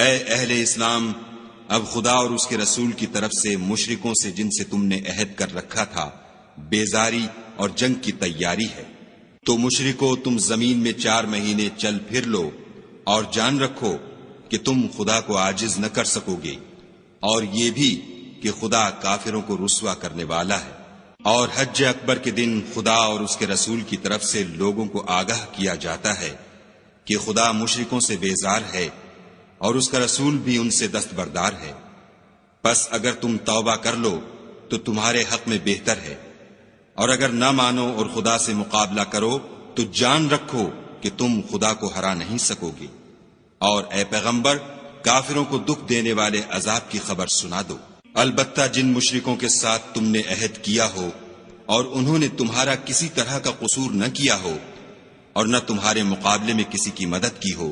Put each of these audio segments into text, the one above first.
اے اہل اسلام، اب خدا اور اس کے رسول کی طرف سے مشرکوں سے جن سے تم نے عہد کر رکھا تھا بیزاری اور جنگ کی تیاری ہے۔ تو مشرکو، تم زمین میں 4 مہینے چل پھر لو اور جان رکھو کہ تم خدا کو عاجز نہ کر سکو گے، اور یہ بھی کہ خدا کافروں کو رسوا کرنے والا ہے۔ اور حج اکبر کے دن خدا اور اس کے رسول کی طرف سے لوگوں کو آگاہ کیا جاتا ہے کہ خدا مشرکوں سے بیزار ہے اور اس کا رسول بھی ان سے دستبردار ہے۔ پس اگر تم توبہ کر لو تو تمہارے حق میں بہتر ہے، اور اگر نہ مانو اور خدا سے مقابلہ کرو تو جان رکھو کہ تم خدا کو ہرا نہیں سکو گے۔ اور اے پیغمبر، کافروں کو دکھ دینے والے عذاب کی خبر سنا دو۔ البتہ جن مشرکوں کے ساتھ تم نے عہد کیا ہو اور انہوں نے تمہارا کسی طرح کا قصور نہ کیا ہو اور نہ تمہارے مقابلے میں کسی کی مدد کی ہو،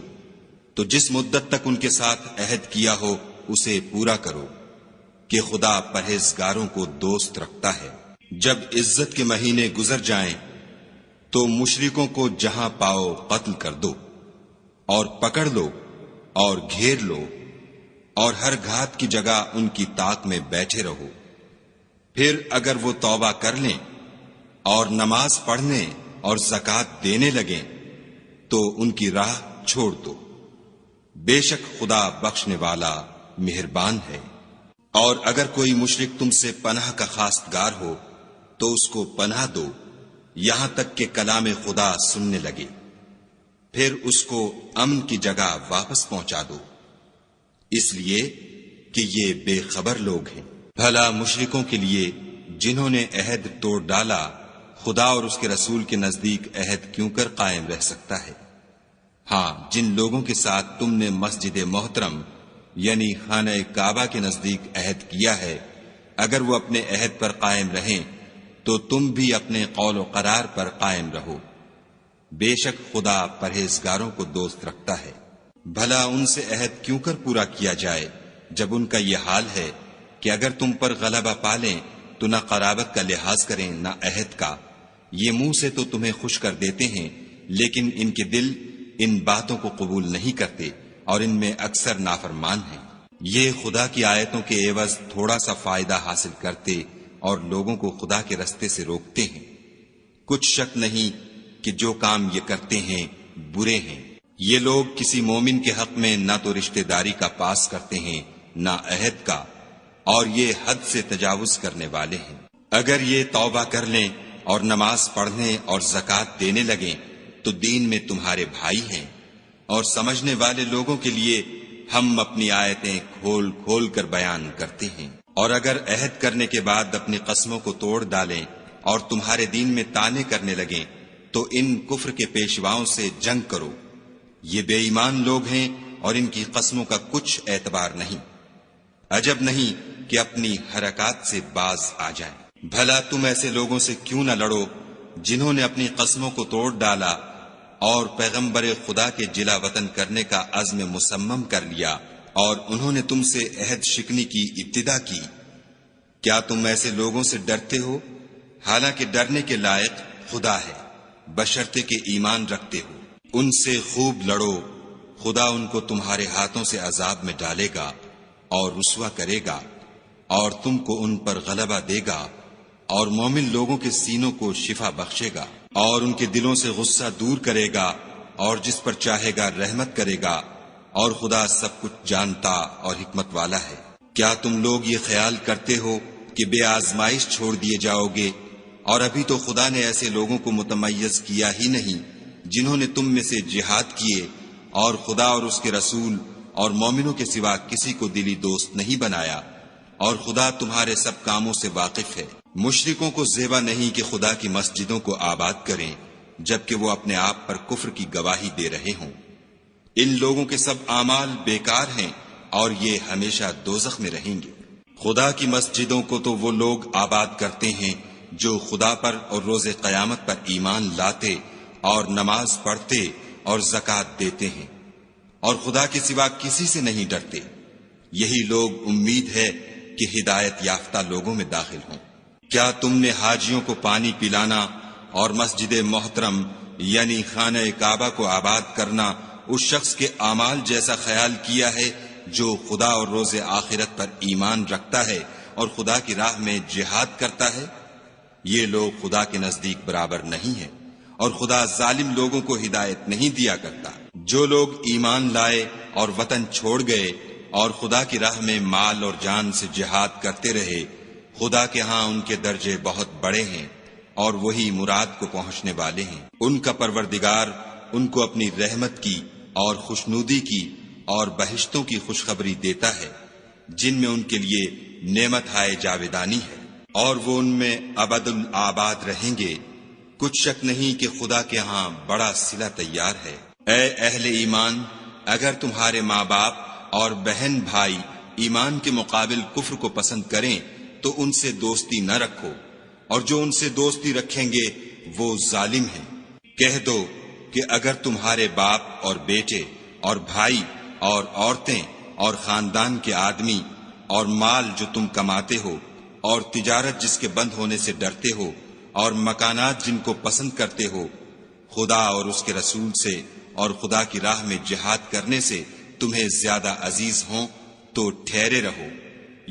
تو جس مدت تک ان کے ساتھ عہد کیا ہو اسے پورا کرو، کہ خدا پرہیزگاروں کو دوست رکھتا ہے۔ جب عزت کے مہینے گزر جائیں تو مشرکوں کو جہاں پاؤ قتل کر دو اور پکڑ لو اور گھیر لو، اور ہر گھات کی جگہ ان کی طاق میں بیٹھے رہو۔ پھر اگر وہ توبہ کر لیں اور نماز پڑھنے اور زکوٰۃ دینے لگیں تو ان کی راہ چھوڑ دو، بے شک خدا بخشنے والا مہربان ہے۔ اور اگر کوئی مشرک تم سے پناہ کا خواستگار ہو تو اس کو پناہ دو یہاں تک کہ کلام خدا سننے لگے، پھر اس کو امن کی جگہ واپس پہنچا دو، اس لیے کہ یہ بے خبر لوگ ہیں۔ بھلا مشرکوں کے لیے جنہوں نے عہد توڑ ڈالا خدا اور اس کے رسول کے نزدیک عہد کیوں کر قائم رہ سکتا ہے؟ ہاں، جن لوگوں کے ساتھ تم نے مسجد محترم یعنی خانہ کعبہ کے نزدیک عہد کیا ہے، اگر وہ اپنے عہد پر قائم رہیں تو تم بھی اپنے قول و قرار پر قائم رہو، بے شک خدا پرہیزگاروں کو دوست رکھتا ہے۔ بھلا ان سے عہد کیوں کر پورا کیا جائے جب ان کا یہ حال ہے کہ اگر تم پر غلبہ پالیں تو نہ قرابت کا لحاظ کریں نہ عہد کا۔ یہ منہ سے تو تمہیں خوش کر دیتے ہیں لیکن ان کے دل ان باتوں کو قبول نہیں کرتے اور ان میں اکثر نافرمان ہیں۔ یہ خدا کی آیتوں کے عوض تھوڑا سا فائدہ حاصل کرتے اور لوگوں کو خدا کے رستے سے روکتے ہیں۔ کچھ شک نہیں کہ جو کام یہ کرتے ہیں برے ہیں۔ یہ لوگ کسی مومن کے حق میں نہ تو رشتہ داری کا پاس کرتے ہیں نہ عہد کا، اور یہ حد سے تجاوز کرنے والے ہیں۔ اگر یہ توبہ کر لیں اور نماز پڑھنے اور زکوٰۃ دینے لگیں تو دین میں تمہارے بھائی ہیں، اور سمجھنے والے لوگوں کے لیے ہم اپنی آیتیں کھول کھول کر بیان کرتے ہیں۔ اور اگر عہد کرنے کے بعد اپنی قسموں کو توڑ ڈالیں اور تمہارے دین میں طعنے کرنے لگیں تو ان کفر کے پیشواؤں سے جنگ کرو۔ یہ بے ایمان لوگ ہیں اور ان کی قسموں کا کچھ اعتبار نہیں، عجب نہیں کہ اپنی حرکات سے باز آ جائیں۔ بھلا تم ایسے لوگوں سے کیوں نہ لڑو جنہوں نے اپنی قسموں کو توڑ ڈالا اور پیغمبر خدا کے جلا وطن کرنے کا عزم مصمم کر لیا، اور انہوں نے تم سے عہد شکنی کی ابتدا کی۔ کیا تم ایسے لوگوں سے ڈرتے ہو؟ حالانکہ ڈرنے کے لائق خدا ہے، بشرطے کہ ایمان رکھتے ہو۔ ان سے خوب لڑو، خدا ان کو تمہارے ہاتھوں سے عذاب میں ڈالے گا اور رسوا کرے گا، اور تم کو ان پر غلبہ دے گا، اور مومن لوگوں کے سینوں کو شفا بخشے گا، اور ان کے دلوں سے غصہ دور کرے گا، اور جس پر چاہے گا رحمت کرے گا، اور خدا سب کچھ جانتا اور حکمت والا ہے۔ کیا تم لوگ یہ خیال کرتے ہو کہ بے آزمائش چھوڑ دیے جاؤ گے؟ اور ابھی تو خدا نے ایسے لوگوں کو متمیز کیا ہی نہیں جنہوں نے تم میں سے جہاد کیے اور خدا اور اس کے رسول اور مومنوں کے سوا کسی کو دلی دوست نہیں بنایا، اور خدا تمہارے سب کاموں سے واقف ہے۔ مشرکوں کو زیبا نہیں کہ خدا کی مسجدوں کو آباد کریں جبکہ وہ اپنے آپ پر کفر کی گواہی دے رہے ہوں۔ ان لوگوں کے سب اعمال بیکار ہیں اور یہ ہمیشہ دوزخ میں رہیں گے۔ خدا کی مسجدوں کو تو وہ لوگ آباد کرتے ہیں جو خدا پر اور روز قیامت پر ایمان لاتے اور نماز پڑھتے اور زکوٰۃ دیتے ہیں، اور خدا کے سوا کسی سے نہیں ڈرتے۔ یہی لوگ امید ہے کہ ہدایت یافتہ لوگوں میں داخل ہوں۔ کیا تم نے حاجیوں کو پانی پلانا اور مسجد محترم یعنی خانہ کعبہ کو آباد کرنا اس شخص کے اعمال جیسا خیال کیا ہے جو خدا اور روز آخرت پر ایمان رکھتا ہے اور خدا کی راہ میں جہاد کرتا ہے، یہ لوگ خدا کے نزدیک برابر نہیں ہیں، اور خدا ظالم لوگوں کو ہدایت نہیں دیا کرتا۔ جو لوگ ایمان لائے اور وطن چھوڑ گئے اور خدا کی راہ میں مال اور جان سے جہاد کرتے رہے، خدا کے ہاں ان کے درجے بہت بڑے ہیں اور وہی مراد کو پہنچنے والے ہیں۔ ان کا پروردگار ان کو اپنی رحمت کی اور خوشنودی کی اور بہشتوں کی خوشخبری دیتا ہے، جن میں ان کے لیے نعمت ہائے جاویدانی ہے، اور وہ ان میں ابد الآباد رہیں گے۔ کچھ شک نہیں کہ خدا کے ہاں بڑا صلہ تیار ہے۔ اے اہل ایمان، اگر تمہارے ماں باپ اور بہن بھائی ایمان کے مقابل کفر کو پسند کریں تو ان سے دوستی نہ رکھو، اور جو ان سے دوستی رکھیں گے وہ ظالم ہیں۔ کہہ دو کہ اگر تمہارے باپ اور بیٹے اور بھائی اور عورتیں اور خاندان کے آدمی اور مال جو تم کماتے ہو اور تجارت جس کے بند ہونے سے ڈرتے ہو اور مکانات جن کو پسند کرتے ہو، خدا اور اس کے رسول سے اور خدا کی راہ میں جہاد کرنے سے تمہیں زیادہ عزیز ہوں تو ٹھہرے رہو،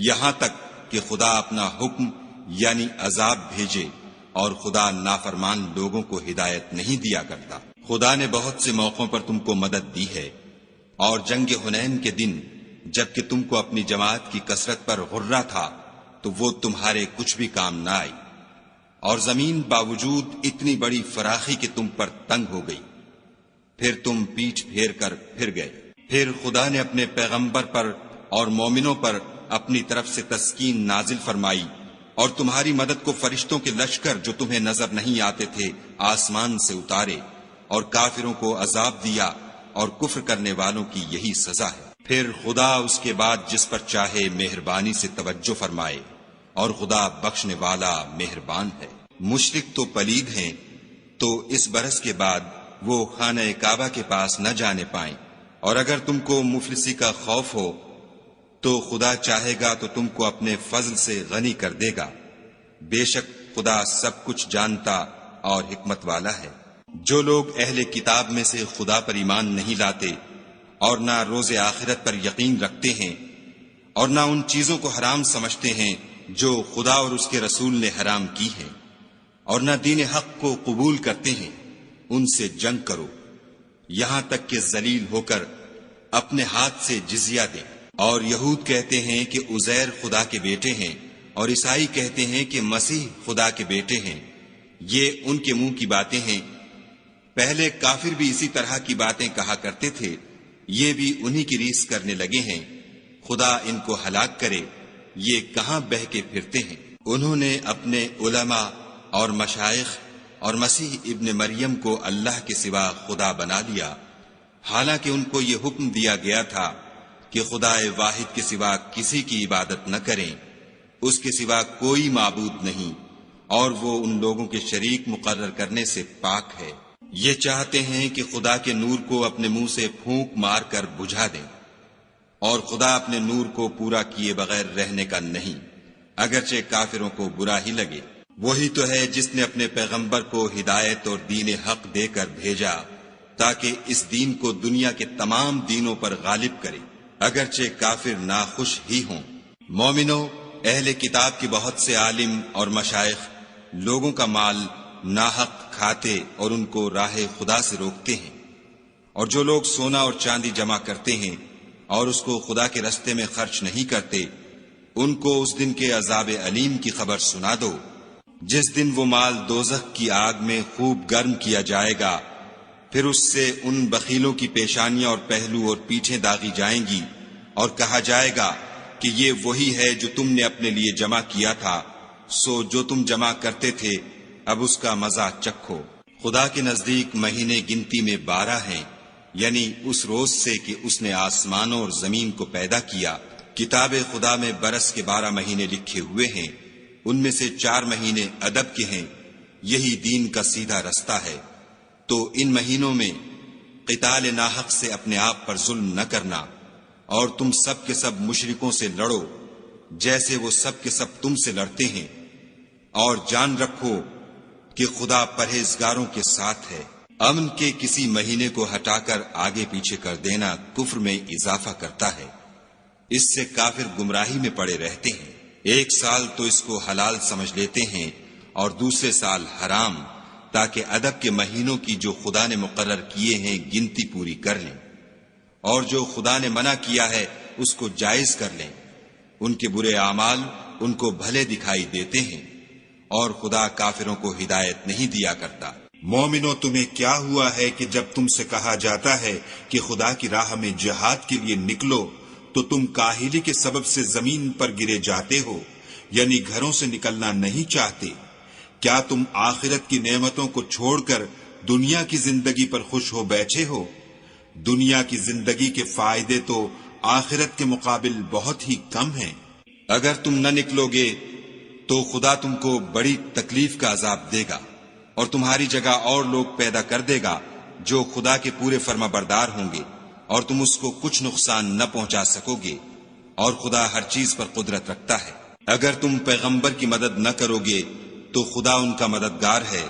یہاں تک کہ خدا اپنا حکم یعنی عذاب بھیجے، اور خدا نافرمان لوگوں کو ہدایت نہیں دیا کرتا۔ خدا نے بہت سے موقعوں پر تم کو مدد دی ہے، اور جنگ حنین کے دن جبکہ تم کو اپنی جماعت کی کثرت پر غرہ تھا تو وہ تمہارے کچھ بھی کام نہ آئی، اور زمین باوجود اتنی بڑی فراخی کہ تم پر تنگ ہو گئی، پھر تم پیٹھ پھیر کر پھر گئے۔ پھر خدا نے اپنے پیغمبر پر اور مومنوں پر اپنی طرف سے تسکین نازل فرمائی، اور تمہاری مدد کو فرشتوں کے لشکر جو تمہیں نظر نہیں آتے تھے آسمان سے اتارے، اور کافروں کو عذاب دیا، اور کفر کرنے والوں کی یہی سزا ہے۔ پھر خدا اس کے بعد جس پر چاہے مہربانی سے توجہ فرمائے، اور خدا بخشنے والا مہربان ہے۔ مشرک تو پلید ہیں، تو اس برس کے بعد وہ خانہ کعبہ کے پاس نہ جانے پائیں، اور اگر تم کو مفلسی کا خوف ہو تو خدا چاہے گا تو تم کو اپنے فضل سے غنی کر دے گا، بے شک خدا سب کچھ جانتا اور حکمت والا ہے۔ جو لوگ اہل کتاب میں سے خدا پر ایمان نہیں لاتے اور نہ روز آخرت پر یقین رکھتے ہیں، اور نہ ان چیزوں کو حرام سمجھتے ہیں جو خدا اور اس کے رسول نے حرام کی ہیں، اور نہ دین حق کو قبول کرتے ہیں، ان سے جنگ کرو یہاں تک کہ ذلیل ہو کر اپنے ہاتھ سے جزیہ دیں۔ اور یہود کہتے ہیں کہ عزیر خدا کے بیٹے ہیں، اور عیسائی کہتے ہیں کہ مسیح خدا کے بیٹے ہیں۔ یہ ان کے منہ کی باتیں ہیں، پہلے کافر بھی اسی طرح کی باتیں کہا کرتے تھے، یہ بھی انہی کی ریس کرنے لگے ہیں۔ خدا ان کو ہلاک کرے، یہ کہاں بہہ کے پھرتے ہیں۔ انہوں نے اپنے علماء اور مشائخ اور مسیح ابن مریم کو اللہ کے سوا خدا بنا لیا، حالانکہ ان کو یہ حکم دیا گیا تھا کہ خدا واحد کے سوا کسی کی عبادت نہ کریں، اس کے سوا کوئی معبود نہیں، اور وہ ان لوگوں کے شریک مقرر کرنے سے پاک ہے۔ یہ چاہتے ہیں کہ خدا کے نور کو اپنے منہ سے پھونک مار کر بجھا دیں، اور خدا اپنے نور کو پورا کیے بغیر رہنے کا نہیں، اگرچہ کافروں کو برا ہی لگے۔ وہی تو ہے جس نے اپنے پیغمبر کو ہدایت اور دین حق دے کر بھیجا تاکہ اس دین کو دنیا کے تمام دینوں پر غالب کرے، اگرچہ کافر ناخوش ہی ہوں۔ مومنو، اہل کتاب کے بہت سے عالم اور مشائخ لوگوں کا مال ناحق کھاتے اور ان کو راہ خدا سے روکتے ہیں، اور جو لوگ سونا اور چاندی جمع کرتے ہیں اور اس کو خدا کے رستے میں خرچ نہیں کرتے، ان کو اس دن کے عذاب علیم کی خبر سنا دو، جس دن وہ مال دوزخ کی آگ میں خوب گرم کیا جائے گا، پھر اس سے ان بخیلوں کی پیشانیاں اور پہلو اور پیٹھیں داغی جائیں گی، اور کہا جائے گا کہ یہ وہی ہے جو تم نے اپنے لیے جمع کیا تھا، سو جو تم جمع کرتے تھے اب اس کا مزہ چکھو۔ خدا کے نزدیک مہینے گنتی میں 12 ہیں، یعنی اس روز سے کہ اس نے آسمانوں اور زمین کو پیدا کیا۔ کتاب خدا میں برس کے 12 مہینے لکھے ہوئے ہیں، ان میں سے 4 مہینے ادب کے ہیں، یہی دین کا سیدھا رستہ ہے۔ تو ان مہینوں میں قتال ناحق سے اپنے آپ پر ظلم نہ کرنا، اور تم سب کے سب مشرکوں سے لڑو جیسے وہ سب کے سب تم سے لڑتے ہیں، اور جان رکھو کہ خدا پرہیزگاروں کے ساتھ ہے۔ امن کے کسی مہینے کو ہٹا کر آگے پیچھے کر دینا کفر میں اضافہ کرتا ہے، اس سے کافر گمراہی میں پڑے رہتے ہیں۔ ایک سال تو اس کو حلال سمجھ لیتے ہیں اور دوسرے سال حرام، تاکہ ادب کے مہینوں کی جو خدا نے مقرر کیے ہیں گنتی پوری کر لیں، اور جو خدا نے منع کیا ہے اس کو جائز کر لیں۔ ان کے برے اعمال ان کو بھلے دکھائی دیتے ہیں، اور خدا کافروں کو ہدایت نہیں دیا کرتا۔ مومنو، تمہیں کیا ہوا ہے کہ جب تم سے کہا جاتا ہے کہ خدا کی راہ میں جہاد کے لیے نکلو تو تم کاہلی کے سبب سے زمین پر گرے جاتے ہو، یعنی گھروں سے نکلنا نہیں چاہتے؟ کیا تم آخرت کی نعمتوں کو چھوڑ کر دنیا کی زندگی پر خوش ہو بیٹھے ہو؟ دنیا کی زندگی کے فائدے تو آخرت کے مقابل بہت ہی کم ہیں۔ اگر تم نہ نکلو گے تو خدا تم کو بڑی تکلیف کا عذاب دے گا، اور تمہاری جگہ اور لوگ پیدا کر دے گا جو خدا کے پورے فرما بردار ہوں گے، اور تم اس کو کچھ نقصان نہ پہنچا سکو گے، اور خدا ہر چیز پر قدرت رکھتا ہے۔ اگر تم پیغمبر کی مدد نہ کرو گے تو خدا ان کا مددگار ہے۔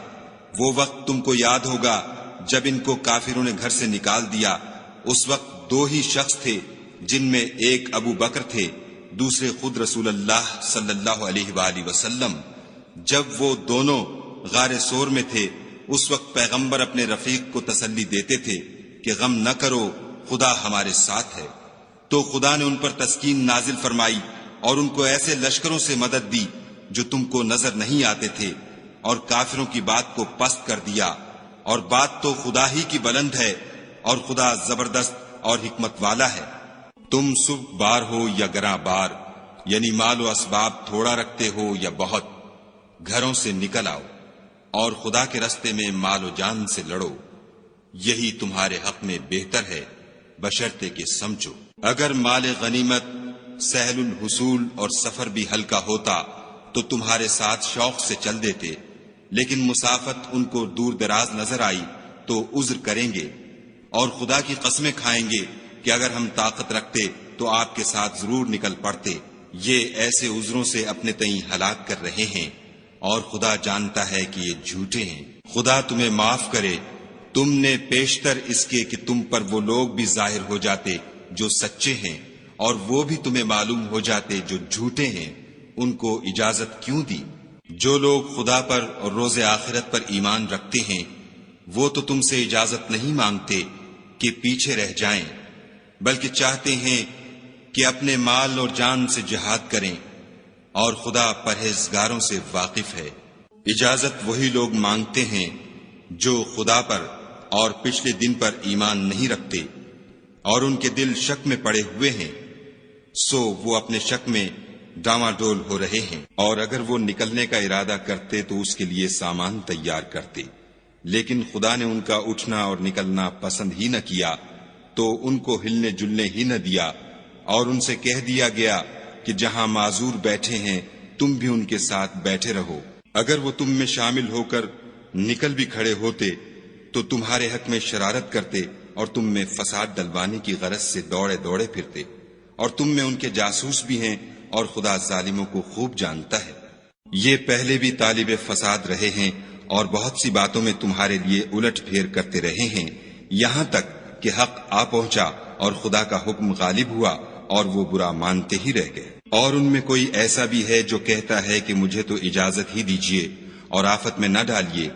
وہ وقت تم کو یاد ہوگا جب ان کو کافروں نے گھر سے نکال دیا، اس وقت دو ہی شخص تھے، جن میں ایک ابو بکر تھے، دوسرے خود رسول اللہ صلی اللہ علیہ وآلہ وسلم۔ جب وہ دونوں غار سور میں تھے، اس وقت پیغمبر اپنے رفیق کو تسلی دیتے تھے کہ غم نہ کرو، خدا ہمارے ساتھ ہے۔ تو خدا نے ان پر تسکین نازل فرمائی اور ان کو ایسے لشکروں سے مدد دی جو تم کو نظر نہیں آتے تھے، اور کافروں کی بات کو پست کر دیا، اور بات تو خدا ہی کی بلند ہے، اور خدا زبردست اور حکمت والا ہے۔ تم سبک بار ہو یا گراں بار، یعنی مال و اسباب تھوڑا رکھتے ہو یا بہت، گھروں سے نکل آؤ اور خدا کے رستے میں مال و جان سے لڑو، یہی تمہارے حق میں بہتر ہے، بشرطے کہ سمجھو۔ اگر مال غنیمت سہل الحصول اور سفر بھی ہلکا ہوتا تو تمہارے ساتھ شوق سے چل دیتے، لیکن مسافت ان کو دور دراز نظر آئی تو عذر کریں گے، اور خدا کی قسمیں کھائیں گے کہ اگر ہم طاقت رکھتے تو آپ کے ساتھ ضرور نکل پڑتے۔ یہ ایسے عذروں سے اپنے تئیں ہلاک کر رہے ہیں، اور خدا جانتا ہے کہ یہ جھوٹے ہیں۔ خدا تمہیں معاف کرے، تم نے پیشتر اس کے کہ تم پر وہ لوگ بھی ظاہر ہو جاتے جو سچے ہیں، اور وہ بھی تمہیں معلوم ہو جاتے جو جھوٹے ہیں، ان کو اجازت کیوں دی؟ جو لوگ خدا پر اور روز آخرت پر ایمان رکھتے ہیں وہ تو تم سے اجازت نہیں مانگتے کہ پیچھے رہ جائیں، بلکہ چاہتے ہیں کہ اپنے مال اور جان سے جہاد کریں، اور خدا پرہیزگاروں سے واقف ہے۔ اجازت وہی لوگ مانگتے ہیں جو خدا پر اور پچھلے دن پر ایمان نہیں رکھتے، اور ان کے دل شک میں پڑے ہوئے ہیں، سو وہ اپنے شک میں ڈاواں ڈول ہو رہے ہیں۔ اور اگر وہ نکلنے کا ارادہ کرتے تو اس کے لیے سامان تیار کرتے، لیکن خدا نے ان کا اٹھنا اور نکلنا پسند ہی نہ کیا، تو ان کو ہلنے جلنے ہی نہ دیا، اور ان سے کہہ دیا گیا کہ جہاں معذور بیٹھے ہیں تم بھی ان کے ساتھ بیٹھے رہو۔ اگر وہ تم میں شامل ہو کر نکل بھی کھڑے ہوتے تو تمہارے حق میں شرارت کرتے اور تم میں فساد ڈلوانے کی غرض سے دوڑے دوڑے پھرتے، اور تم میں ان کے جاسوس بھی ہیں، اور خدا ظالموں کو خوب جانتا ہے۔ یہ پہلے بھی طالب فساد رہے ہیں اور بہت سی باتوں میں تمہارے لیے الٹ پھیر کرتے رہے ہیں، یہاں تک کہ حق آ پہنچا اور خدا کا حکم غالب ہوا اور وہ برا مانتے ہی رہ گئے۔ اور ان میں کوئی ایسا بھی ہے جو کہتا ہے کہ مجھے تو اجازت ہی دیجیے اور آفت میں نہ ڈالیے،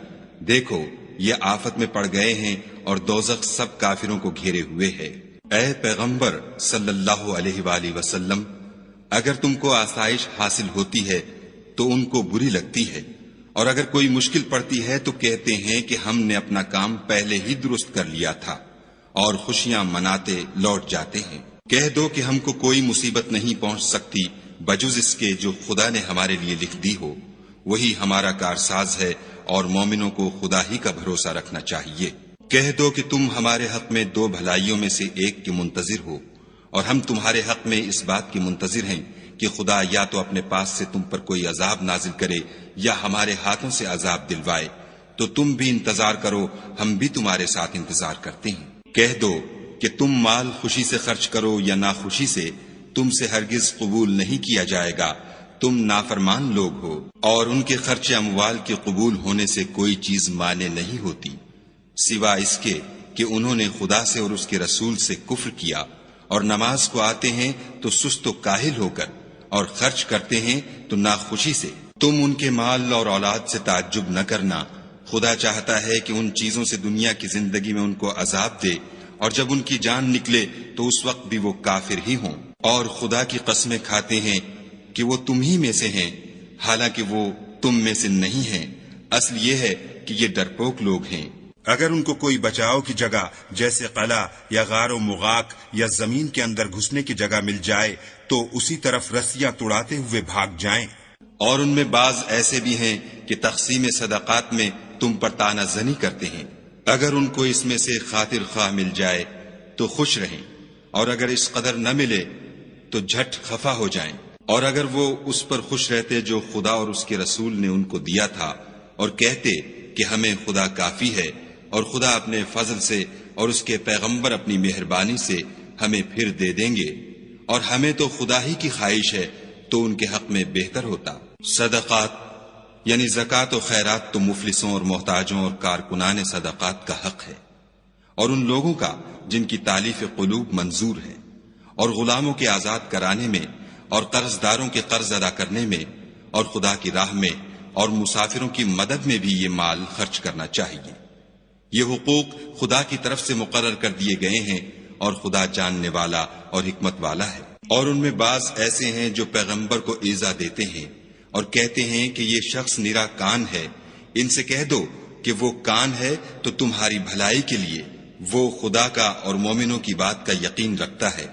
دیکھو یہ آفت میں پڑ گئے ہیں اور دوزخ سب کافروں کو گھیرے ہوئے ہے۔ اے پیغمبر صلی اللہ علیہ وآلہ وسلم، اگر تم کو آسائش حاصل ہوتی ہے تو ان کو بری لگتی ہے، اور اگر کوئی مشکل پڑتی ہے تو کہتے ہیں کہ ہم نے اپنا کام پہلے ہی درست کر لیا تھا، اور خوشیاں مناتے لوٹ جاتے ہیں۔ کہہ دو کہ ہم کو کوئی مصیبت نہیں پہنچ سکتی بجز اس کے جو خدا نے ہمارے لیے لکھ دی ہو، وہی ہمارا کارساز ہے، اور مومنوں کو خدا ہی کا بھروسہ رکھنا چاہیے۔ کہہ دو کہ تم ہمارے حق میں دو بھلائیوں میں سے ایک کے منتظر ہو، اور ہم تمہارے حق میں اس بات کے منتظر ہیں کہ خدا یا تو اپنے پاس سے تم پر کوئی عذاب نازل کرے یا ہمارے ہاتھوں سے عذاب دلوائے، تو تم بھی انتظار کرو، ہم بھی تمہارے ساتھ انتظار کرتے ہیں۔ کہہ دو کہ تم مال خوشی سے خرچ کرو یا ناخوشی سے، تم سے ہرگز قبول نہیں کیا جائے گا، تم نافرمان لوگ ہو، اور ان کے خرچ اموال کے قبول ہونے سے کوئی چیز مانے نہیں ہوتی، سوا اس کے کہ انہوں نے خدا سے اور اس کے رسول سے کفر کیا اور نماز کو آتے ہیں تو سست و کاہل ہو کر، اور خرچ کرتے ہیں تو ناخوشی سے۔ تم ان کے مال اور اولاد سے تعجب نہ کرنا، خدا چاہتا ہے کہ ان چیزوں سے دنیا کی زندگی میں ان کو عذاب دے، اور جب ان کی جان نکلے تو اس وقت بھی وہ کافر ہی ہوں، اور خدا کی قسمیں کھاتے ہیں کہ وہ تم ہی میں سے ہیں، حالانکہ وہ تم میں سے نہیں ہیں۔ اصل یہ ہے کہ یہ ڈرپوک لوگ ہیں۔ اگر ان کو کوئی بچاؤ کی جگہ جیسے قلعہ یا غار و مغاق یا زمین کے اندر گھسنے کی جگہ مل جائے تو اسی طرف رسیاں توڑاتے ہوئے بھاگ جائیں۔ اور ان میں بعض ایسے بھی ہیں کہ تقسیم صدقات میں تم پر طعنہ زنی کرتے ہیں۔ اگر ان کو اس میں سے خاطر خواہ مل جائے تو خوش رہیں، اور اگر اس قدر نہ ملے تو جھٹ خفا ہو جائیں۔ اور اگر وہ اس پر خوش رہتے جو خدا اور اس کے رسول نے ان کو دیا تھا، اور کہتے کہ ہمیں خدا کافی ہے، اور خدا اپنے فضل سے اور اس کے پیغمبر اپنی مہربانی سے ہمیں پھر دے دیں گے، اور ہمیں تو خدا ہی کی خواہش ہے، تو ان کے حق میں بہتر ہوتا۔ صدقات یعنی زکوٰۃ و خیرات تو مفلسوں اور محتاجوں اور کارکنان صدقات کا حق ہے، اور ان لوگوں کا جن کی تالیف قلوب منظور ہے، اور غلاموں کے آزاد کرانے میں، اور قرض داروں کے قرض ادا کرنے میں، اور خدا کی راہ میں اور مسافروں کی مدد میں بھی یہ مال خرچ کرنا چاہیے۔ یہ حقوق خدا کی طرف سے مقرر کر دیے گئے ہیں، اور خدا جاننے والا اور حکمت والا ہے۔ اور ان میں بعض ایسے ہیں جو پیغمبر کو ایذا دیتے ہیں اور کہتے ہیں کہ یہ شخص نرا کان ہے۔ ان سے کہہ دو کہ وہ کان ہے تو تمہاری بھلائی کے لیے، وہ خدا کا اور مومنوں کی بات کا یقین رکھتا ہے،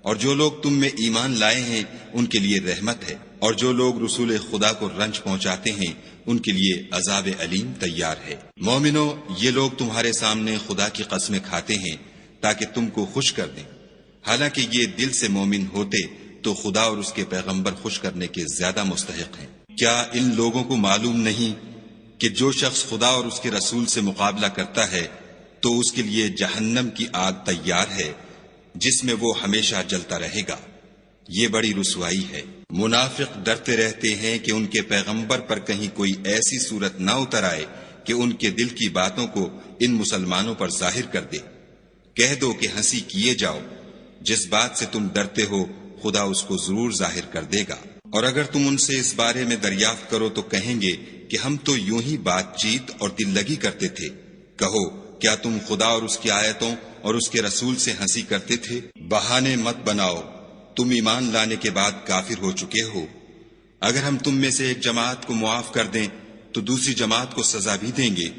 اور جو لوگ تم میں ایمان لائے ہیں ان کے لیے رحمت ہے، اور جو لوگ رسول خدا کو رنج پہنچاتے ہیں ان کے لیے عذاب علیم تیار ہے۔ مومنو، یہ لوگ تمہارے سامنے خدا کی قسمیں کھاتے ہیں تاکہ تم کو خوش کر دیں، حالانکہ یہ دل سے مومن ہوتے تو خدا اور اس کے پیغمبر خوش کرنے کے زیادہ مستحق ہیں۔ کیا ان لوگوں کو معلوم نہیں کہ جو شخص خدا اور اس کے رسول سے مقابلہ کرتا ہے تو اس کے لیے جہنم کی آگ تیار ہے جس میں وہ ہمیشہ جلتا رہے گا، یہ بڑی رسوائی ہے۔ منافق ڈرتے رہتے ہیں کہ ان کے پیغمبر پر کہیں کوئی ایسی صورت نہ اتر آئے کہ ان کے دل کی باتوں کو ان مسلمانوں پر ظاہر کر دے۔ کہہ دو کہ ہنسی کیے جاؤ، جس بات سے تم ڈرتے ہو خدا اس کو ضرور ظاہر کر دے گا۔ اور اگر تم ان سے اس بارے میں دریافت کرو تو کہیں گے کہ ہم تو یوں ہی بات چیت اور دل لگی کرتے تھے۔ کہو، کیا تم خدا اور اس کی آیتوں اور اس کے رسول سے ہنسی کرتے تھے؟ بہانے مت بناؤ، تم ایمان لانے کے بعد کافر ہو چکے ہو۔ اگر ہم تم میں سے ایک جماعت کو معاف کر دیں تو دوسری جماعت کو سزا بھی دیں گے،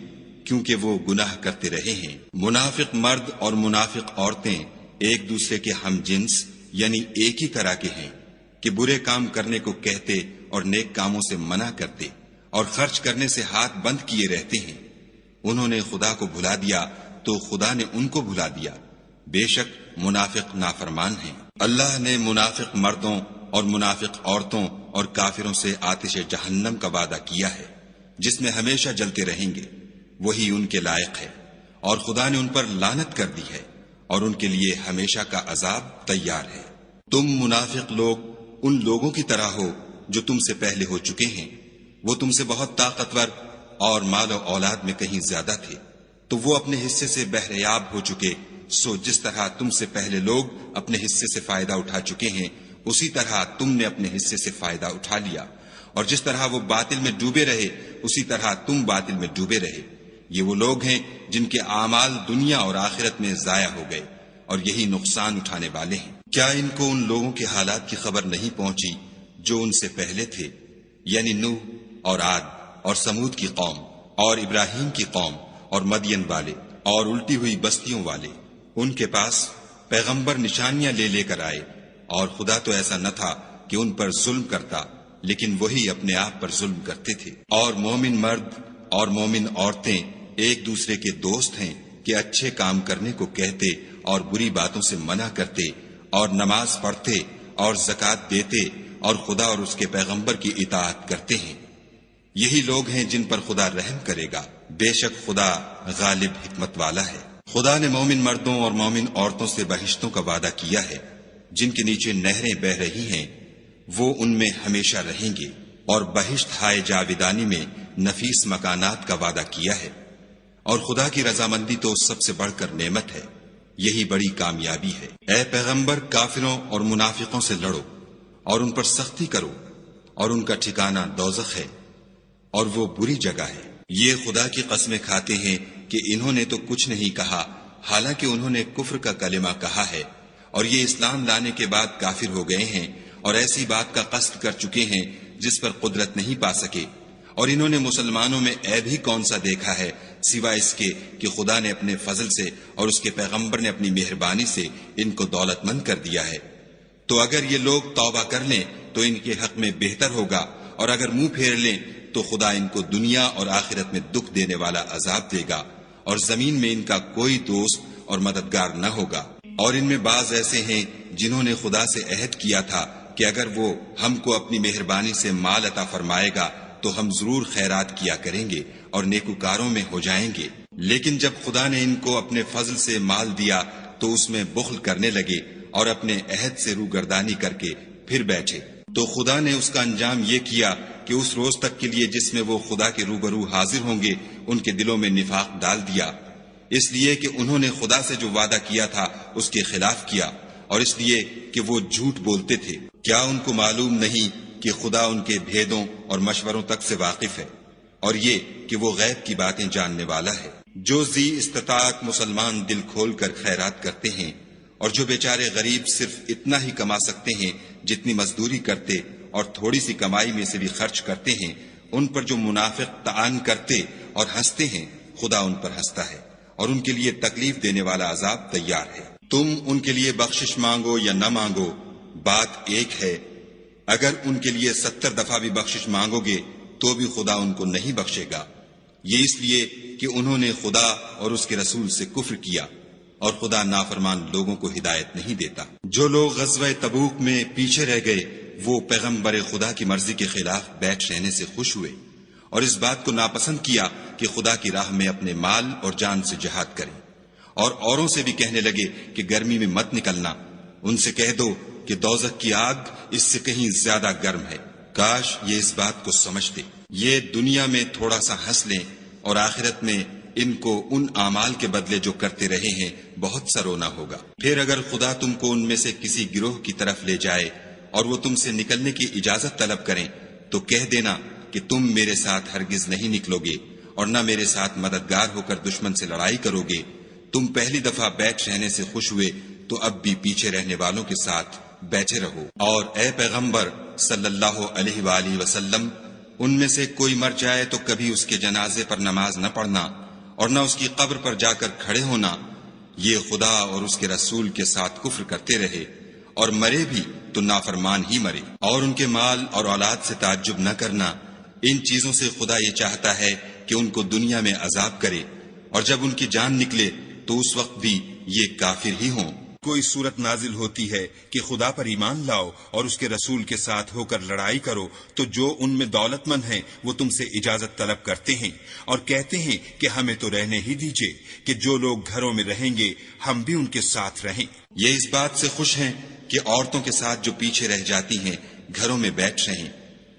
کیونکہ وہ گناہ کرتے رہے ہیں۔ منافق مرد اور منافق عورتیں ایک دوسرے کے ہم جنس یعنی ایک ہی طرح کے ہیں کہ برے کام کرنے کو کہتے اور نیک کاموں سے منع کرتے اور خرچ کرنے سے ہاتھ بند کیے رہتے ہیں۔ انہوں نے خدا کو بھلا دیا تو خدا نے ان کو بھلا دیا، بے شک منافق نافرمان ہیں۔ اللہ نے منافق مردوں اور منافق عورتوں اور کافروں سے آتش جہنم کا وعدہ کیا ہے جس میں ہمیشہ جلتے رہیں گے، وہی ان کے لائق ہے، اور خدا نے ان پر لعنت کر دی ہے اور ان کے لیے ہمیشہ کا عذاب تیار ہے۔ تم منافق لوگ ان لوگوں کی طرح ہو جو تم سے پہلے ہو چکے ہیں، وہ تم سے بہت طاقتور اور مال و اولاد میں کہیں زیادہ تھے، تو وہ اپنے حصے سے بہریاب ہو چکے۔ سو جس طرح تم سے پہلے لوگ اپنے حصے سے فائدہ اٹھا چکے ہیں، اسی طرح تم نے اپنے حصے سے فائدہ اٹھا لیا، اور جس طرح وہ باطل میں ڈوبے رہے اسی طرح تم باطل میں ڈوبے رہے۔ یہ وہ لوگ ہیں جن کے اعمال دنیا اور آخرت میں ضائع ہو گئے، اور یہی نقصان اٹھانے والے ہیں۔ کیا ان کو ان لوگوں کے حالات کی خبر نہیں پہنچی جو ان سے پہلے تھے، یعنی نوح اور عاد اور سمود کی قوم اور ابراہیم کی قوم اور مدین والے اور الٹی ہوئی بستیوں والے؟ ان کے پاس پیغمبر نشانیاں لے لے کر آئے، اور خدا تو ایسا نہ تھا کہ ان پر ظلم کرتا، لیکن وہی اپنے آپ پر ظلم کرتے تھے۔ اور مومن مرد اور مومن عورتیں ایک دوسرے کے دوست ہیں کہ اچھے کام کرنے کو کہتے اور بری باتوں سے منع کرتے، اور نماز پڑھتے اور زکوٰۃ دیتے اور خدا اور اس کے پیغمبر کی اطاعت کرتے ہیں۔ یہی لوگ ہیں جن پر خدا رحم کرے گا، بے شک خدا غالب حکمت والا ہے۔ خدا نے مومن مردوں اور مومن عورتوں سے بہشتوں کا وعدہ کیا ہے جن کے نیچے نہریں بہ رہی ہیں، وہ ان میں ہمیشہ رہیں گے، اور بہشت ہائے جاویدانی میں نفیس مکانات کا وعدہ کیا ہے۔ اور خدا کی رضامندی تو سب سے بڑھ کر نعمت ہے۔ یہی بڑی کامیابی ہے۔ اے پیغمبر، کافروں اور منافقوں سے لڑو اور ان پر سختی کرو، اور ان کا ٹھکانہ دوزخ ہے اور وہ بری جگہ ہے۔ یہ خدا کی قسمیں کھاتے ہیں کہ انہوں نے تو کچھ نہیں کہا، حالانکہ انہوں نے کفر کا کلمہ کہا ہے، اور یہ اسلام لانے کے بعد کافر ہو گئے ہیں اور ایسی بات کا قصد کر چکے ہیں جس پر قدرت نہیں پا سکے۔ اور انہوں نے مسلمانوں میں عیب ہی کون سا دیکھا ہے سوائے اس کے کہ خدا نے اپنے فضل سے اور اس کے پیغمبر نے اپنی مہربانی سے ان کو دولت مند کر دیا ہے۔ تو اگر یہ لوگ توبہ کر لیں تو ان کے حق میں بہتر ہوگا، اور اگر منہ پھیر لیں تو خدا ان کو دنیا اور آخرت میں دکھ دینے والا عذاب دے گا، اور زمین میں ان کا کوئی دوست اور مددگار نہ ہوگا۔ اور ان میں بعض ایسے ہیں جنہوں نے خدا سے عہد کیا تھا کہ اگر وہ ہم کو اپنی مہربانی سے مال عطا فرمائے گا تو ہم ضرور خیرات کیا کریں گے اور نیکوکاروں میں ہو جائیں گے، لیکن جب خدا نے ان کو اپنے فضل سے مال دیا تو اس میں بخل کرنے لگے اور اپنے عہد سے روگردانی کر کے پھر بیٹھے۔ تو خدا نے اس کا انجام یہ کیا کہ اس روز تک کے لیے جس میں وہ خدا کے روبرو حاضر ہوں گے ان کے دلوں میں نفاق ڈال دیا، اس لیے کہ انہوں نے خدا سے جو وعدہ کیا تھا اس کے خلاف کیا، اور اس لیے کہ وہ جھوٹ بولتے تھے۔ کیا ان کو معلوم نہیں کہ خدا ان کے بھیدوں اور مشوروں تک سے واقف ہے، اور یہ کہ وہ غیب کی باتیں جاننے والا ہے۔ جو ذی استطاعت مسلمان دل کھول کر خیرات کرتے ہیں، اور جو بیچارے غریب صرف اتنا ہی کما سکتے ہیں جتنی مزدوری کرتے اور تھوڑی سی کمائی میں سے بھی خرچ کرتے ہیں، ان پر جو منافق طعن کرتے اور ہنستے ہیں، خدا ان پر ہنستا ہے اور ان کے لیے تکلیف دینے والا عذاب تیار ہے۔ تم ان کے لیے بخشش مانگو یا نہ مانگو، بات ایک ہے۔ اگر ان کے لیے 70 دفعہ بھی بخشش مانگو گے تو بھی خدا ان کو نہیں بخشے گا، یہ اس لیے کہ انہوں نے خدا اور اس کے رسول سے کفر کیا، اور خدا نافرمان لوگوں کو ہدایت نہیں دیتا۔ جو لوگ غزوہ تبوک میں پیچھے رہ گئے وہ پیغمبر خدا کی مرضی کے خلاف بیٹھ رہنے سے خوش ہوئے، اور اس بات کو ناپسند کیا کہ خدا کی راہ میں اپنے مال اور جان سے جہاد کریں، اور اوروں سے بھی کہنے لگے کہ گرمی میں مت نکلنا۔ ان سے کہہ دو کہ دوزخ کی آگ اس سے کہیں زیادہ گرم ہے۔ کاش یہ اس بات کو سمجھتے۔ یہ دنیا میں تھوڑا سا ہنس لیں اور آخرت میں ان کو ان اعمال کے بدلے جو کرتے رہے ہیں بہت سا رونا ہوگا۔ پھر اگر خدا تم کو ان میں سے کسی گروہ کی طرف لے جائے اور وہ تم سے نکلنے کی اجازت طلب کریں تو کہہ دینا کہ تم میرے ساتھ ہرگز نہیں نکلو گے اور نہ میرے ساتھ مددگار ہو کر دشمن سے لڑائی کرو گے۔ تم پہلی دفعہ بیٹھ رہنے سے خوش ہوئے تو اب بھی پیچھے رہنے والوں کے ساتھ بیٹھے رہو۔ اور اے پیغمبر صلی اللہ علیہ وآلہ وسلم، ان میں سے کوئی مر جائے تو کبھی اس کے جنازے پر نماز نہ پڑھنا اور نہ اس کی قبر پر جا کر کھڑے ہونا۔ یہ خدا اور اس کے رسول کے ساتھ کفر کرتے رہے اور مرے بھی تو نافرمان ہی مرے۔ اور ان کے مال اور اولاد سے تعجب نہ کرنا، ان چیزوں سے خدا یہ چاہتا ہے کہ ان کو دنیا میں عذاب کرے، اور جب ان کی جان نکلے تو اس وقت بھی یہ کافر ہی ہوں۔ کوئی صورت نازل ہوتی ہے کہ خدا پر ایمان لاؤ اور اس کے رسول کے ساتھ ہو کر لڑائی کرو، تو جو ان میں دولت مند ہیں وہ تم سے اجازت طلب کرتے ہیں اور کہتے ہیں کہ ہمیں تو رہنے ہی دیجئے، کہ جو لوگ گھروں میں رہیں گے ہم بھی ان کے ساتھ رہیں۔ یہ اس بات سے خوش ہیں کہ عورتوں کے ساتھ جو پیچھے رہ جاتی ہیں گھروں میں بیٹھ رہیں،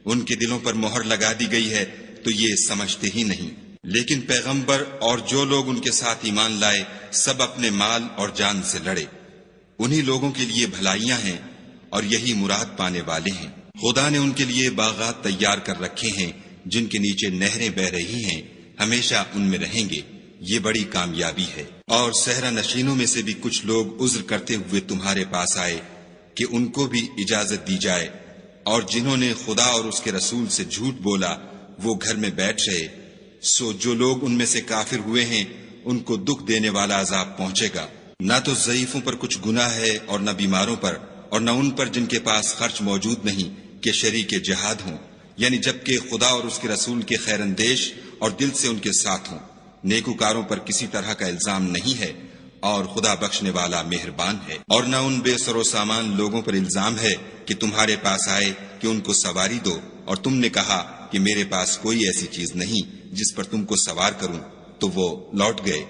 ان کے دلوں پر مہر لگا دی گئی ہے تو یہ سمجھتے ہی نہیں۔ لیکن پیغمبر اور جو لوگ ان کے ساتھ ایمان لائے سب اپنے مال اور جان سے لڑے، انہی لوگوں کے لیے بھلائیاں ہیں اور یہی مراد پانے والے ہیں۔ خدا نے ان کے لیے باغات تیار کر رکھے ہیں جن کے نیچے نہریں بہ رہی ہیں، ہمیشہ ان میں رہیں گے، یہ بڑی کامیابی ہے۔ اور صحرا نشینوں میں سے بھی کچھ لوگ عذر کرتے ہوئے تمہارے پاس آئے کہ ان کو بھی اجازت دی جائے، اور جنہوں نے خدا اور اس کے رسول سے جھوٹ بولا وہ گھر میں بیٹھ رہے، سو جو لوگ ان میں سے کافر ہوئے ہیں ان کو دکھ دینے والا عذاب پہنچے گا۔ نہ تو ضعیفوں پر کچھ گناہ ہے اور نہ بیماروں پر، اور نہ ان پر جن کے پاس خرچ موجود نہیں کہ شریک جہاد ہوں، یعنی جبکہ خدا اور اس کے رسول کے خیر اندیش اور دل سے ان کے ساتھ ہوں۔ نیکوکاروں پر کسی طرح کا الزام نہیں ہے اور خدا بخشنے والا مہربان ہے۔ اور نہ ان بے سر و سامان لوگوں پر الزام ہے کہ تمہارے پاس آئے کہ ان کو سواری دو اور تم نے کہا کہ میرے پاس کوئی ایسی چیز نہیں جس پر تم کو سوار کروں، تو وہ لوٹ گئے،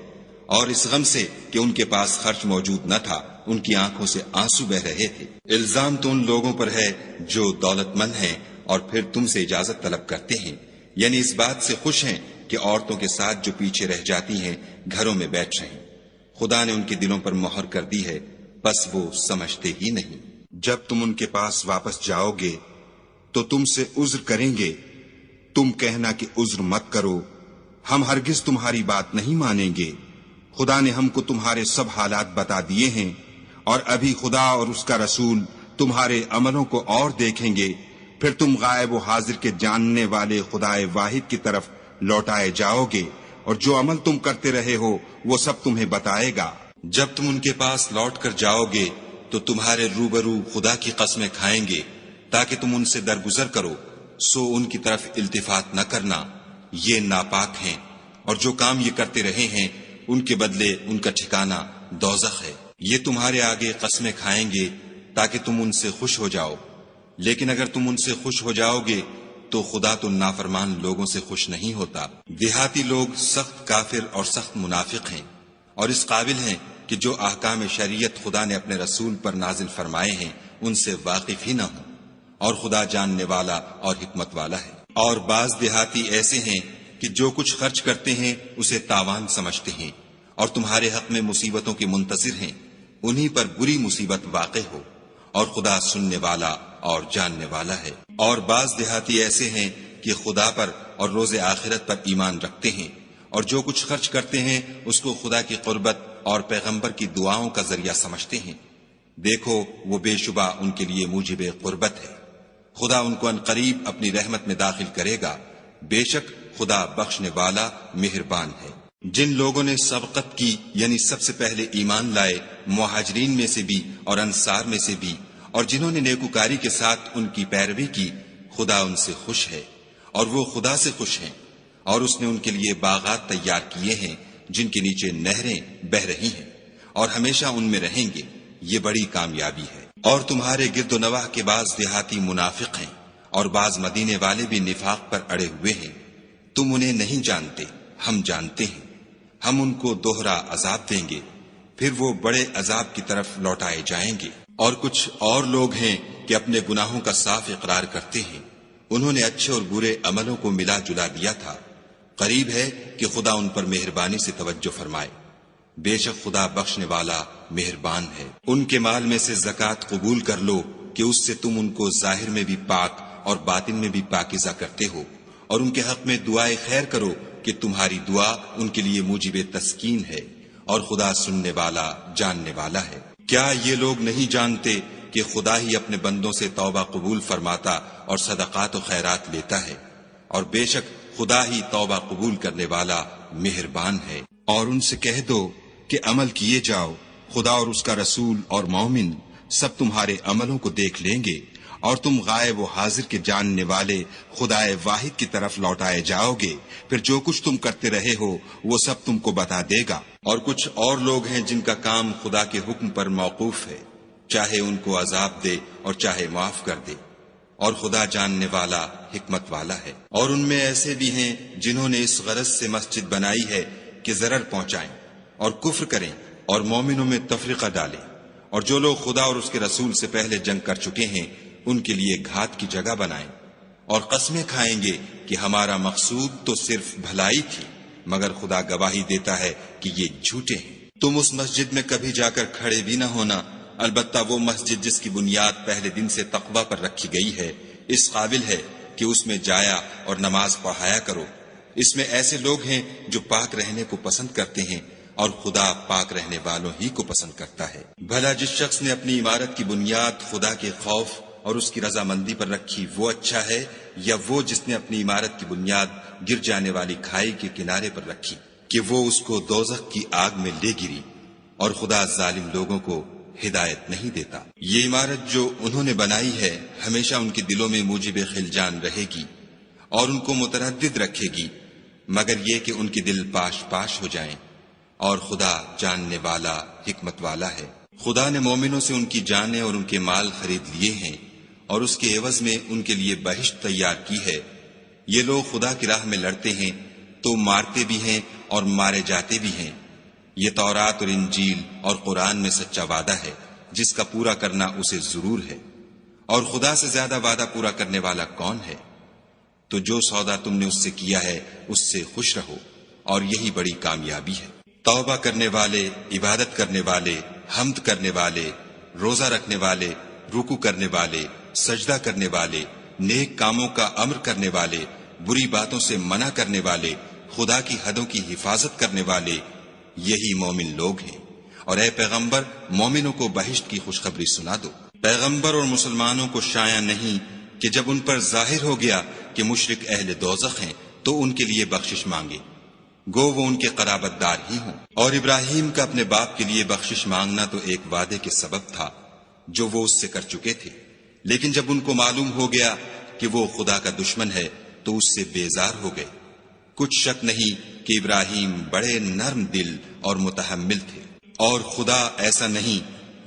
اور اس غم سے کہ ان کے پاس خرچ موجود نہ تھا ان کی آنکھوں سے آنسو بہ رہے تھے۔ الزام تو ان لوگوں پر ہے جو دولت مند ہیں اور پھر تم سے اجازت طلب کرتے ہیں، یعنی اس بات سے خوش ہیں کہ عورتوں کے ساتھ جو پیچھے رہ جاتی ہیں گھروں میں بیٹھ رہیں۔ خدا نے ان کے دلوں پر مہر کر دی ہے، بس وہ سمجھتے ہی نہیں۔ جب تم ان کے پاس واپس جاؤ گے تو تم سے عذر کریں گے، تم کہنا کہ عذر مت کرو، ہم ہرگز تمہاری بات نہیں مانیں گے۔ خدا نے ہم کو تمہارے سب حالات بتا دیے ہیں، اور ابھی خدا اور اس کا رسول تمہارے عملوں کو اور دیکھیں گے، پھر تم غائب و حاضر کے جاننے والے خدا واحد کی طرف لوٹائے جاؤ گے، اور جو عمل تم کرتے رہے ہو وہ سب تمہیں بتائے گا۔ جب تم ان کے پاس لوٹ کر جاؤ گے تو تمہارے روبرو خدا کی قسمیں کھائیں گے تاکہ تم ان سے درگزر کرو، سو ان کی طرف التفات نہ کرنا، یہ ناپاک ہیں، اور جو کام یہ کرتے رہے ہیں ان کے بدلے ان کا ٹھکانہ دوزخ ہے۔ یہ تمہارے آگے قسمیں کھائیں گے تاکہ تم ان سے خوش ہو جاؤ، لیکن اگر تم ان سے خوش ہو جاؤ گے تو خدا تو نافرمان لوگوں سے خوش نہیں ہوتا۔ دیہاتی لوگ سخت کافر اور سخت منافق ہیں، اور اس قابل ہیں کہ جو احکام شریعت خدا نے اپنے رسول پر نازل فرمائے ہیں ان سے واقف ہی نہ ہوں، اور خدا جاننے والا اور حکمت والا ہے۔ اور بعض دیہاتی ایسے ہیں کہ جو کچھ خرچ کرتے ہیں اسے تاوان سمجھتے ہیں، اور تمہارے حق میں مصیبتوں کے منتظر ہیں، انہی پر بری مصیبت واقع ہو، اور خدا سننے والا اور جاننے والا ہے۔ اور بعض دیہاتی ایسے ہیں کہ خدا پر اور روز آخرت پر ایمان رکھتے ہیں، اور جو کچھ خرچ کرتے ہیں اس کو خدا کی قربت اور پیغمبر کی دعاؤں کا ذریعہ سمجھتے ہیں۔ دیکھو وہ بے شبہ ان کے لیے موجب قربت ہے، خدا ان کو عنقریب اپنی رحمت میں داخل کرے گا، بے شک خدا بخشنے والا مہربان ہے۔ جن لوگوں نے سبقت کی یعنی سب سے پہلے ایمان لائے، مہاجرین میں سے بھی اور انصار میں سے بھی، اور جنہوں نے نیکوکاری کے ساتھ ان کی پیروی کی، خدا ان سے خوش ہے اور وہ خدا سے خوش ہیں، اور اس نے ان کے لیے باغات تیار کیے ہیں جن کے نیچے نہریں بہہ رہی ہیں، اور ہمیشہ ان میں رہیں گے، یہ بڑی کامیابی ہے۔ اور تمہارے گرد و نواح کے بعض دیہاتی منافق ہیں، اور بعض مدینے والے بھی نفاق پر اڑے ہوئے ہیں، تم انہیں نہیں جانتے، ہم جانتے ہیں، ہم ان کو دوہرا عذاب دیں گے، پھر وہ بڑے عذاب کی طرف لوٹائے جائیں گے۔ اور کچھ اور لوگ ہیں کہ اپنے گناہوں کا صاف اقرار کرتے ہیں، انہوں نے اچھے اور برے عملوں کو ملا جلا دیا تھا، قریب ہے کہ خدا ان پر مہربانی سے توجہ فرمائے، بے شک خدا بخشنے والا مہربان ہے۔ ان کے مال میں سے زکوٰۃ قبول کر لو کہ اس سے تم ان کو ظاہر میں بھی پاک اور باطن میں بھی پاکیزہ کرتے ہو، اور ان کے حق میں دعائے خیر کرو کہ تمہاری دعا ان کے لیے موجب تسکین ہے، اور خدا سننے والا جاننے والا ہے۔ کیا یہ لوگ نہیں جانتے کہ خدا ہی اپنے بندوں سے توبہ قبول فرماتا اور صدقات و خیرات لیتا ہے، اور بے شک خدا ہی توبہ قبول کرنے والا مہربان ہے۔ اور ان سے کہہ دو کہ عمل کیے جاؤ، خدا اور اس کا رسول اور مومن سب تمہارے عملوں کو دیکھ لیں گے، اور تم غائب و حاضر کے جاننے والے خدا واحد کی طرف لوٹائے جاؤ گے، پھر جو کچھ تم کرتے رہے ہو وہ سب تم کو بتا دے گا۔ اور کچھ اور لوگ ہیں جن کا کام خدا کے حکم پر موقوف ہے، چاہے ان کو عذاب دے اور چاہے معاف کر دے، اور خدا جاننے والا حکمت والا ہے۔ اور ان میں ایسے بھی ہیں جنہوں نے اس غرض سے مسجد بنائی ہے کہ ضرر پہنچائیں اور کفر کریں اور مومنوں میں تفرقہ ڈالیں، اور جو لوگ خدا اور اس کے رسول سے پہلے جنگ کر چکے ہیں ان کے لیے گھات کی جگہ بنائیں، اور قسمیں کھائیں گے کہ ہمارا مقصود تو صرف بھلائی تھی، مگر خدا گواہی دیتا ہے کہ یہ جھوٹے ہیں۔ تم اس مسجد میں کبھی جا کر کھڑے بھی نہ ہونا، البتہ وہ مسجد جس کی بنیاد پہلے دن سے تقوی پر رکھی گئی ہے اس قابل ہے کہ اس میں جایا اور نماز پڑھایا کرو۔ اس میں ایسے لوگ ہیں جو پاک رہنے کو پسند کرتے ہیں، اور خدا پاک رہنے والوں ہی کو پسند کرتا ہے۔ بھلا جس شخص نے اپنی عمارت کی بنیاد خدا کے خوف اور اس کی رضامندی پر رکھی وہ اچھا ہے، یا وہ جس نے اپنی عمارت کی بنیاد گر جانے والی کھائی کے کنارے پر رکھی کہ وہ اس کو دوزخ کی آگ میں لے گری، اور خدا ظالم لوگوں کو ہدایت نہیں دیتا۔ یہ عمارت جو انہوں نے بنائی ہے ہمیشہ ان کے دلوں میں موجب خلجان رہے گی اور ان کو متردد رکھے گی، مگر یہ کہ ان کے دل پاش پاش ہو جائیں، اور خدا جاننے والا حکمت والا ہے۔ خدا نے مومنوں سے ان کی جانیں اور ان کے مال خرید لیے ہیں، اور اس کے عوض میں ان کے لیے بہشت تیار کی ہے۔ یہ لوگ خدا کی راہ میں لڑتے ہیں تو مارتے بھی ہیں اور مارے جاتے بھی ہیں۔ یہ تورات اور انجیل اور قرآن میں سچا وعدہ ہے جس کا پورا کرنا اسے ضرور ہے، اور خدا سے زیادہ وعدہ پورا کرنے والا کون ہے؟ تو جو سودا تم نے اس سے کیا ہے اس سے خوش رہو، اور یہی بڑی کامیابی ہے۔ توبہ کرنے والے، عبادت کرنے والے، حمد کرنے والے، روزہ رکھنے والے، رکوع کرنے والے، سجدہ کرنے والے، نیک کاموں کا امر کرنے والے، بری باتوں سے منع کرنے والے، خدا کی حدوں کی حفاظت کرنے والے، یہی مومن لوگ ہیں۔ اور اے پیغمبر، مومنوں کو بہشت کی خوشخبری سنا دو۔ پیغمبر اور مسلمانوں کو شایع نہیں کہ جب ان پر ظاہر ہو گیا کہ مشرک اہل دوزخ ہیں تو ان کے لیے بخشش مانگے، گو وہ ان کے قرابت دار ہی ہوں۔ اور ابراہیم کا اپنے باپ کے لیے بخشش مانگنا تو ایک وعدے کے سبب تھا جو وہ اس سے کر چکے تھے، لیکن جب ان کو معلوم ہو گیا کہ وہ خدا کا دشمن ہے تو اس سے بیزار ہو گئے۔ کچھ شک نہیں کہ ابراہیم بڑے نرم دل اور متحمل تھے، اور خدا ایسا نہیں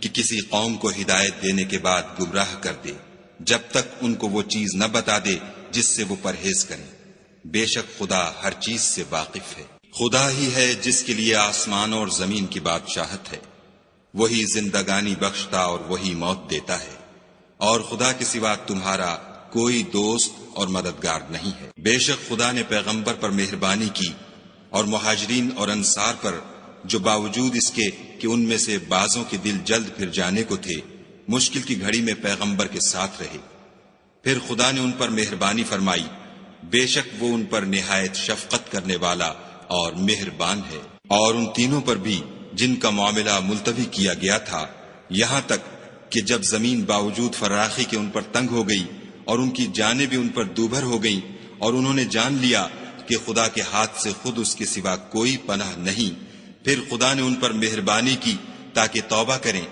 کہ کسی قوم کو ہدایت دینے کے بعد گمراہ کر دے جب تک ان کو وہ چیز نہ بتا دے جس سے وہ پرہیز کریں۔ بے شک خدا ہر چیز سے واقف ہے۔ خدا ہی ہے جس کے لیے آسمان اور زمین کی بادشاہت ہے، وہی زندگانی بخشتا اور وہی موت دیتا ہے، اور خدا کے سوا تمہارا کوئی دوست اور مددگار نہیں ہے۔ بے شک خدا نے پیغمبر پر مہربانی کی اور مہاجرین اور انصار پر، جو باوجود اس کے کہ ان میں سے بعضوں کے دل جلد پھر جانے کو تھے، مشکل کی گھڑی میں پیغمبر کے ساتھ رہے۔ پھر خدا نے ان پر مہربانی فرمائی، بے شک وہ ان پر نہایت شفقت کرنے والا اور مہربان ہے۔ اور ان تینوں پر بھی جن کا معاملہ ملتوی کیا گیا تھا، یہاں تک کہ جب زمین باوجود فراخی کے ان پر تنگ ہو گئی اور ان کی جانیں بھی ان پر دوبھر ہو گئیں، اور انہوں نے جان لیا کہ خدا کے ہاتھ سے خود اس کے سوا کوئی پناہ نہیں، پھر خدا نے ان پر مہربانی کی تاکہ توبہ کریں۔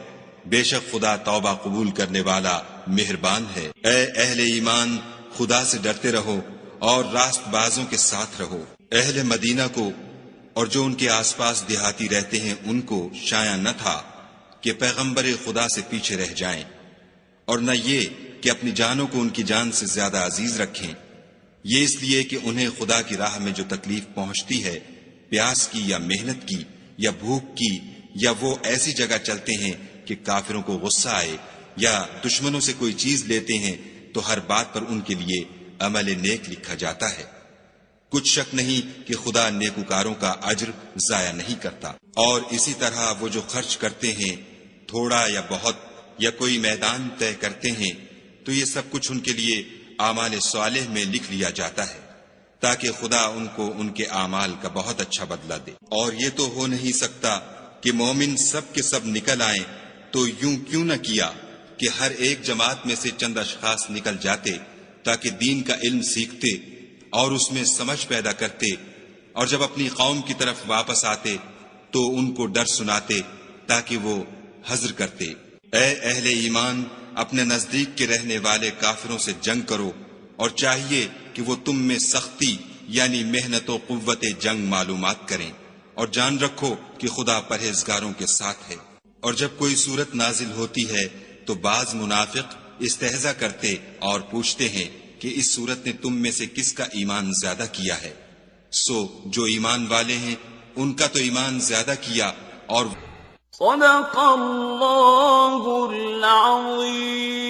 بے شک خدا توبہ قبول کرنے والا مہربان ہے۔ اے اہل ایمان، خدا سے ڈرتے رہو اور راست بازوں کے ساتھ رہو۔ اہل مدینہ کو اور جو ان کے آس پاس دیہاتی رہتے ہیں ان کو شایع نہ تھا کہ پیغمبر خدا سے پیچھے رہ جائیں، اور نہ یہ کہ اپنی جانوں کو ان کی جان سے زیادہ عزیز رکھیں، یہ اس لیے کہ انہیں خدا کی راہ میں جو تکلیف پہنچتی ہے، پیاس کی یا محنت کی یا بھوک کی، یا وہ ایسی جگہ چلتے ہیں کہ کافروں کو غصہ آئے، یا دشمنوں سے کوئی چیز لیتے ہیں، تو ہر بات پر ان کے لیے عمل نیک لکھا جاتا ہے۔ کچھ شک نہیں کہ خدا نیکوکاروں کا اجر ضائع نہیں کرتا۔ اور اسی طرح وہ جو خرچ کرتے ہیں، تھوڑا یا بہت، یا کوئی میدان طے کرتے ہیں، تو یہ سب کچھ ان کے لیے اعمال صالح میں لکھ لیا جاتا ہے، تاکہ خدا ان کو ان کے اعمال کا بہت اچھا بدلہ دے۔ اور یہ تو ہو نہیں سکتا کہ مومن سب کے سب نکل آئیں، تو یوں کیوں نہ کیا کہ ہر ایک جماعت میں سے چند اشخاص نکل جاتے تاکہ دین کا علم سیکھتے اور اس میں سمجھ پیدا کرتے، اور جب اپنی قوم کی طرف واپس آتے تو ان کو ڈر سناتے تاکہ وہ حذر کرتے۔ اے اہل ایمان، اپنے نزدیک کے رہنے والے کافروں سے جنگ کرو، اور چاہیے کہ وہ تم میں سختی یعنی محنت و قوت جنگ معلومات کریں، اور جان رکھو کہ خدا پرہیزگاروں کے ساتھ ہے۔ اور جب کوئی صورت نازل ہوتی ہے تو بعض منافق استہزا کرتے اور پوچھتے ہیں کہ اس صورت نے تم میں سے کس کا ایمان زیادہ کیا ہے؟ سو جو ایمان والے ہیں ان کا تو ایمان زیادہ کیا، اور صدق اللہ العظیم۔